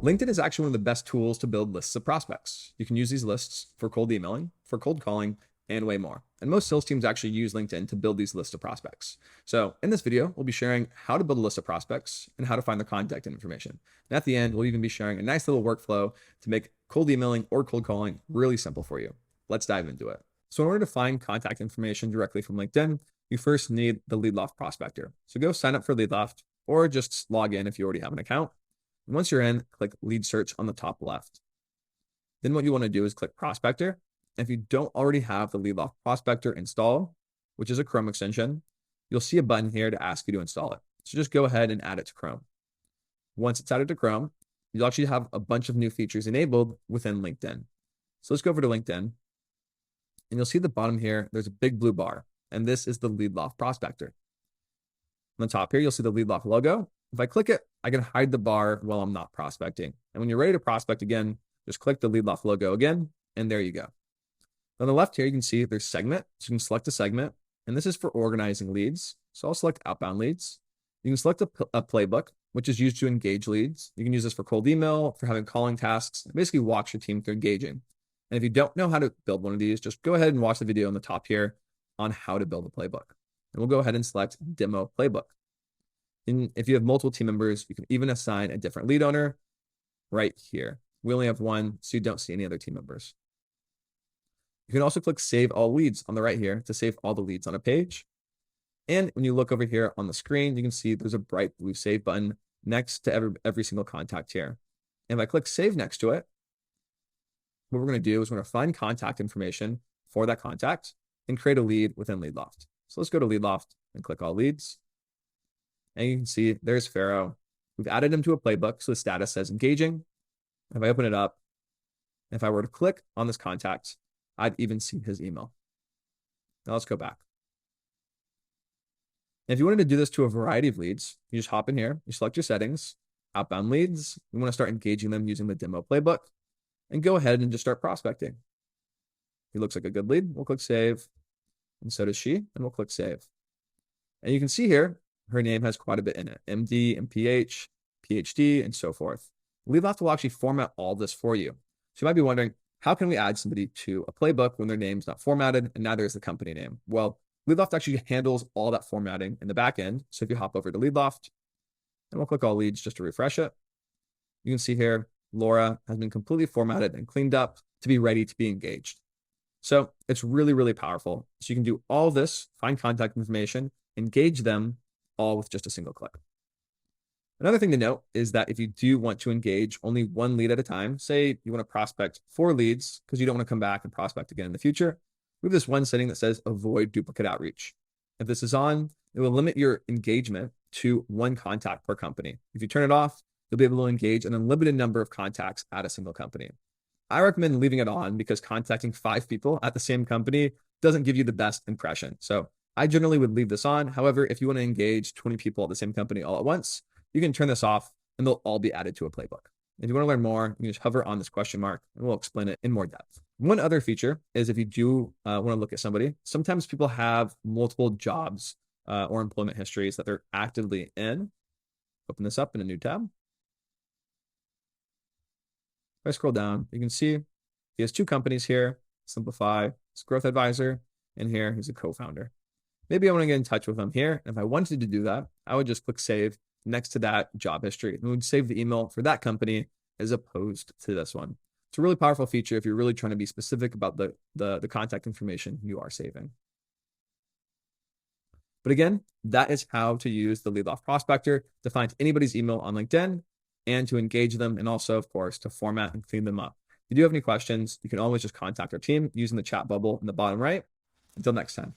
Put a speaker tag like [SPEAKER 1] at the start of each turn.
[SPEAKER 1] LinkedIn is actually one of the best tools to build lists of prospects. You can use these lists for cold emailing, for cold calling, and way more. And most sales teams actually use LinkedIn to build these lists of prospects. So in this video, we'll be sharing how to build a list of prospects and how to find their contact information. And at the end, we'll even be sharing a nice little workflow to make cold emailing or cold calling really simple for you. Let's dive into it. So in order to find contact information directly from LinkedIn, you first need the LeadLoft Prospector. So go sign up for LeadLoft or just log in if you already have an account. And once you're in, click lead search on the top left. Then what you want to do is click Prospector. And if you don't already have the LeadLoft Prospector installed, which is a Chrome extension, you'll see a button here to ask you to install it. So just go ahead and add it to Chrome. Once it's added to Chrome, you'll actually have a bunch of new features enabled within LinkedIn. So let's go over to LinkedIn. And you'll see at the bottom here, there's a big blue bar. And this is the LeadLoft Prospector. On the top here, you'll see the LeadLoft logo. If I click it, I can hide the bar while I'm not prospecting. And when you're ready to prospect again, just click the LeadLoft logo again, and there you go. On the left here, you can see there's segment. So you can select a segment, and this is for organizing leads. So I'll select outbound leads. You can select a playbook, which is used to engage leads. You can use this for cold email, for having calling tasks. It basically walks your team through engaging. And if you don't know how to build one of these, just go ahead and watch the video on the top here on how to build a playbook. And we'll go ahead and select demo playbook. And if you have multiple team members, you can even assign a different lead owner right here. We only have one, so you don't see any other team members. You can also click Save All Leads on the right here to save all the leads on a page. And when you look over here on the screen, you can see there's a bright blue Save button next to every single contact here. And if I click Save next to it, what we're going to do is we're going to find contact information for that contact and create a lead within LeadLoft. So let's go to LeadLoft and click All Leads. And you can see there's Pharaoh. We've added him to a playbook, so the status says engaging. If I open it up, if I were to click on this contact, I'd even see his email. Now let's go back. And if you wanted to do this to a variety of leads, you just hop in here, you select your settings, outbound leads. You want to start engaging them using the demo playbook, and go ahead and just start prospecting. He looks like a good lead. We'll click Save, and so does she, and we'll click Save. And you can see here, her name has quite a bit in it, MD, MPH, PhD, and so forth. LeadLoft will actually format all this for you. So you might be wondering, how can we add somebody to a playbook when their name's not formatted and neither is the company name? Well, LeadLoft actually handles all that formatting in the back end. So if you hop over to LeadLoft, and we'll click All Leads just to refresh it, you can see here, Laura has been completely formatted and cleaned up to be ready to be engaged. So it's really, really powerful. So you can do all this, find contact information, engage them, all with just a single click. Another thing to note is that if you do want to engage only one lead at a time, say you want to prospect 4 leads because you don't want to come back and prospect again in the future, we have this one setting that says avoid duplicate outreach. If this is on, it will limit your engagement to 1 contact per company. If you turn it off, you'll be able to engage an unlimited number of contacts at a single company. I recommend leaving it on because contacting 5 people at the same company doesn't give you the best impression. So I generally would leave this on. However, if you want to engage 20 people at the same company all at once, you can turn this off and they'll all be added to a playbook. If you want to learn more, you can just hover on this question mark and we'll explain it in more depth. One other feature is if you do want to look at somebody, sometimes people have multiple jobs or employment histories that they're actively in. Open this up in a new tab. If I scroll down, you can see he has 2 companies here, Simplify, he's a growth advisor, and here he's a co-founder. Maybe I want to get in touch with him here. And if I wanted to do that, I would just click Save next to that job history. And we would save the email for that company as opposed to this one. It's a really powerful feature if you're really trying to be specific about the contact information you are saving. But again, that is how to use the LeadLoft Prospector to find anybody's email on LinkedIn and to engage them, and also, of course, to format and clean them up. If you do have any questions, you can always just contact our team using the chat bubble in the bottom right. Until next time.